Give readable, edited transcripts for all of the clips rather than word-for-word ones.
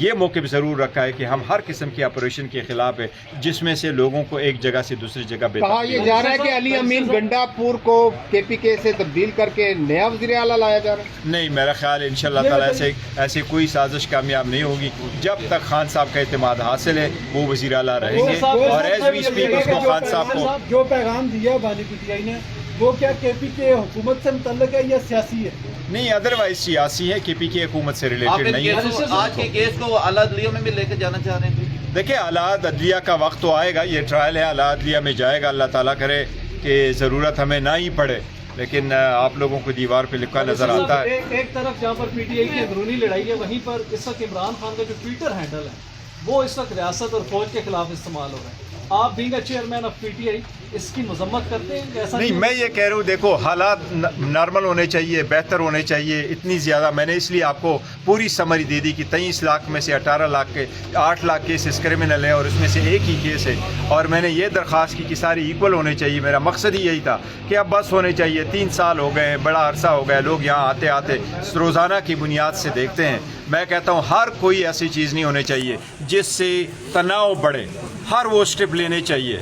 یہ موقف ضرور رکھا ہے کہ ہم ہر قسم کی آپریشن کے خلاف ہے جس میں سے لوگوں کو ایک جگہ سے دوسری جگہ کہا یہ جا رہا ہے کہ علی امین گنڈا پور کو کے پی کے سے تبدیل کر کے نیا وزیر اعلیٰ لایا جا رہا ہے؟ نہیں، میرا خیال ہے انشاءاللہ تعالیٰ ایسی کوئی سازش کامیاب نہیں ہوگی. جب تک خان صاحب کا اعتماد حاصل ہے وہ وزیر اعلیٰ رہیں گے، اور ایز وی اسپیک اس کو خان صاحب کو جو پیغام دیا بانی پی ٹی آئی نے وہ کیا کے پی کے حکومت سے متعلق ہے یا سیاسی ہے؟ نہیں، ادروائز سیاسی ہے، کے پی کی حکومت سے ریلیٹڈ نہیں ہے. آج کے کیس کو اعلیٰ عدلیہ میں بھی لے کے جانا چاہ رہے ہیں؟ دیکھیں، اعلیٰ عدلیہ کا وقت تو آئے گا، یہ ٹرائل ہے، اعلیٰ عدلیہ میں جائے گا. اللہ تعالیٰ کرے کہ ضرورت ہمیں نہ ہی پڑے، لیکن آپ لوگوں کو دیوار پہ لکھا نظر آتا ہے. ایک طرف جہاں پر پی ٹی آئی کی اندرونی لڑائی ہے، وہیں پر اس وقت عمران خان کا جو ٹویٹر ہینڈل ہے وہ اس وقت ریاست اور فوج کے خلاف استعمال ہو رہا ہے. آپ being a chairman of P T I اس کی مذمت کرتے ہیں؟ ایسا نہیں، میں یہ کہہ رہا ہوں، دیکھو حالات نارمل ہونے چاہیے، بہتر ہونے چاہیے. اتنی زیادہ میں نے اس لیے آپ کو پوری سمری دے دی کہ 23 لاکھ میں سے 18 لاکھ کے 8 لاکھ کیسز کرمنل ہیں اور اس میں سے ایک ہی کیس ہے. اور میں نے یہ درخواست کی کہ ساری ایکول ہونے چاہیے. میرا مقصد ہی یہی تھا کہ اب بس ہونے چاہیے. 3 سال ہو گئے، بڑا عرصہ ہو گیا، لوگ یہاں آتے آتے روزانہ کی بنیاد سے دیکھتے ہیں. میں کہتا ہوں ہر کوئی ایسی چیز نہیں ہونی چاہیے جس سے تناؤ بڑھے. ہر وہ اسٹیپ لینے چاہیے،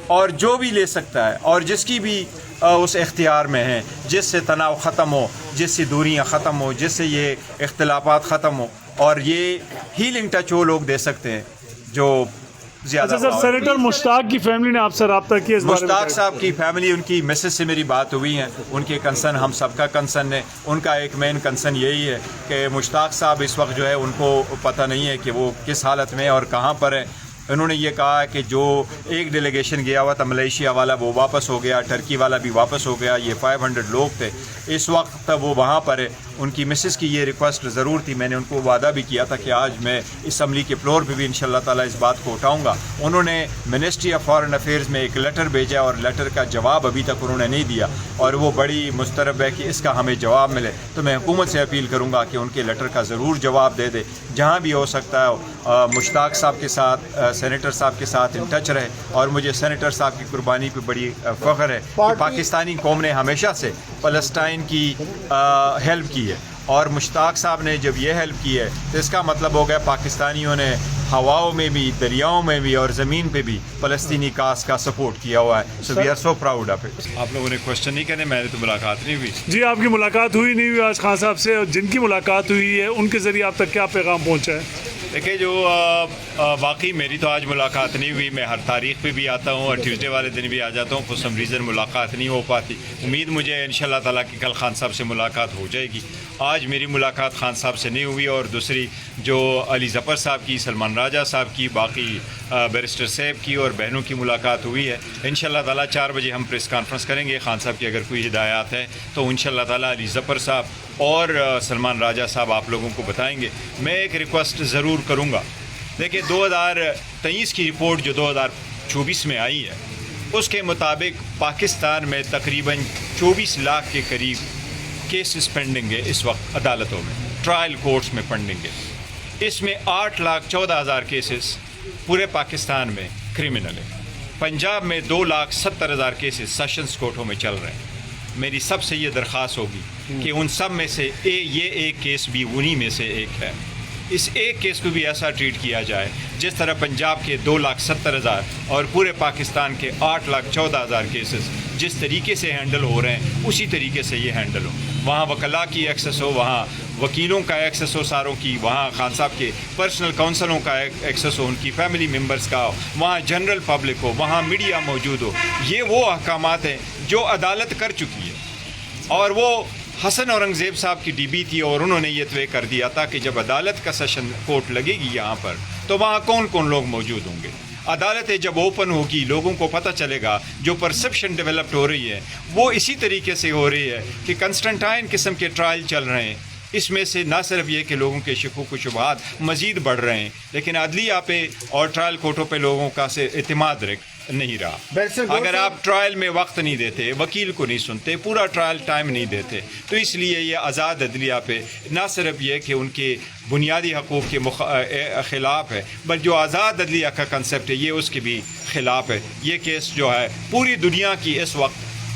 اور جو بھی لے سکتا ہے اور جس کی بھی اس اختیار میں ہیں، جس سے تناؤ ختم ہو، جس سے دوریاں ختم ہو، جس سے یہ اختلافات ختم ہو. اور یہ ہیلنگ ٹچ وہ لوگ دے سکتے ہیں جو زیادہ. سر، سینیٹر مشتاق کی فیملی نے آپ سے رابطہ کیا اس بارے میں؟ مشتاق صاحب کی فیملی، ان کی مسز سے میری بات ہوئی ہے. ان کے کنسرن ہم سب کا کنسرن ہے. ان کا ایک مین کنسرن یہی ہے کہ مشتاق صاحب اس وقت جو ہے ان کو پتہ نہیں ہے کہ وہ کس حالت میں اور کہاں پر ہے. انہوں نے یہ کہا کہ جو ایک ڈیلیگیشن گیا ہوا تھا ملیشیا والا وہ واپس ہو گیا، ٹرکی والا بھی واپس ہو گیا. یہ 500 لوگ تھے اس وقت، وہ وہاں پر ہے. ان کی مسز کی یہ ریکویسٹ ضرور تھی. میں نے ان کو وعدہ بھی کیا تھا کہ آج میں اسمبلی کے فلور پہ بھی انشاءاللہ تعالیٰ اس بات کو اٹھاؤں گا. انہوں نے منسٹری آف فارن افیئرز میں ایک لیٹر بھیجا اور لیٹر کا جواب ابھی تک انہوں نے نہیں دیا، اور وہ بڑی مسترب ہے کہ اس کا ہمیں جواب ملے. تو میں حکومت سے اپیل کروں گا کہ ان کے لیٹر کا ضرور جواب دے دے. جہاں بھی ہو سکتا ہے مشتاق صاحب کے ساتھ، سینیٹر صاحب کے ساتھ ان ٹچ رہے. اور مجھے سینیٹر صاحب کی قربانی پہ بڑی فخر ہے کہ پاکستانی قوم نے ہمیشہ سے فلسطین کی ہیلپ کی ہے، اور مشتاق صاحب نے جب یہ ہیلپ کی ہے تو اس کا مطلب ہو گیا پاکستانیوں نے ہواؤں میں بھی، دریاؤں میں بھی اور زمین پہ بھی فلسطینی کاز کا سپورٹ کیا ہوا ہے. So we are so proud of it. آپ لوگوں نے کوشچن نہیں کرنے، میں نے تو ملاقات نہیں ہوئی. جی، آپ کی ملاقات ہوئی نہیں ہوئی آج خان صاحب سے؟ اور جن کی ملاقات ہوئی ہے ان کے ذریعے آپ تک کیا پیغام پہنچا ہے؟ دیکھیں، جو واقعی میری تو آج ملاقات نہیں ہوئی. میں ہر تاریخ پہ بھی آتا ہوں اور ٹیوزڈے والے دن بھی آ جاتا ہوں. فور سم ریزن ملاقات نہیں ہو پاتی. امید مجھے انشاءاللہ تعالیٰ کہ کل خان صاحب سے ملاقات ہو جائے گی. آج میری ملاقات خان صاحب سے نہیں ہوئی. اور دوسری جو علی ظفر صاحب کی، سلمان راجہ صاحب کی، باقی بیرسٹر صاحب کی اور بہنوں کی ملاقات ہوئی ہے. انشاءاللہ تعالیٰ 4 بجے ہم پریس کانفرنس کریں گے. خان صاحب کی اگر کوئی ہدایات ہے تو انشاءاللہ تعالیٰ علی ظفر صاحب اور سلمان راجہ صاحب آپ لوگوں کو بتائیں گے. میں ایک ریکویسٹ ضرور کروں گا. دیکھیں، 2023 کی رپورٹ جو 2024 میں آئی ہے اس کے مطابق پاکستان میں تقریباً 24 لاکھ کے قریب کیسز پینڈنگ ہے اس وقت عدالتوں میں، ٹرائل کورٹس میں پینڈنگ ہے. اس میں 8,14,000 کیسز پورے پاکستان میں کرمنل ہے. پنجاب میں 2,70,000 کیسز سیشنز کورٹوں میں چل رہے ہیں. میری سب سے یہ درخواست ہوگی کہ ان سب میں سے یہ ایک کیس بھی انہی میں سے ایک ہے. اس ایک کیس کو بھی ایسا ٹریٹ کیا جائے جس طرح پنجاب کے 2,70,000 اور پورے پاکستان کے 8,14,000 کیسز جس طریقے سے ہینڈل ہو رہے ہیں اسی طریقے سے یہ ہینڈل ہو. وہاں وکلاء کی ایکسیس ہو، وہاں وکیلوں کا ایکسیس ہو ساروں کی، وہاں خان صاحب کے پرسنل کونسلوں کا ایکسیس ہو، ان کی فیملی ممبرز کا ہو، وہاں جنرل پبلک ہو، وہاں میڈیا موجود ہو. یہ وہ احکامات ہیں جو عدالت کر چکی ہے. اور وہ حسن اورنگزیب صاحب کی ڈی بی تھی اور انہوں نے یہ طے کر دیا تھا کہ جب عدالت کا سیشن کورٹ لگے گی یہاں پر تو وہاں کون کون لوگ موجود ہوں گے. عدالتیں جب اوپن ہوگی لوگوں کو پتہ چلے گا. جو پرسپشن ڈیولپڈ ہو رہی ہے وہ اسی طریقے سے ہو رہی ہے کہ کنسٹنٹائن قسم کے ٹرائل چل رہے ہیں. اس میں سے نہ صرف یہ کہ لوگوں کے شکوک و شبہات مزید بڑھ رہے ہیں لیکن عدلیہ پہ اور ٹرائل کورٹوں پہ لوگوں کا سے اعتماد نہیں رہا. اگر آپ ٹرائل میں وقت نہیں دیتے، وکیل کو نہیں سنتے، پورا ٹرائل ٹائم نہیں دیتے، تو اس لیے یہ آزاد عدلیہ پہ نہ صرف یہ کہ ان کے بنیادی حقوق کے خلاف ہے بلکہ جو آزاد عدلیہ کا کنسیپٹ ہے یہ اس کے بھی خلاف ہے. یہ کیس جو ہے پوری دنیا کی اس وقت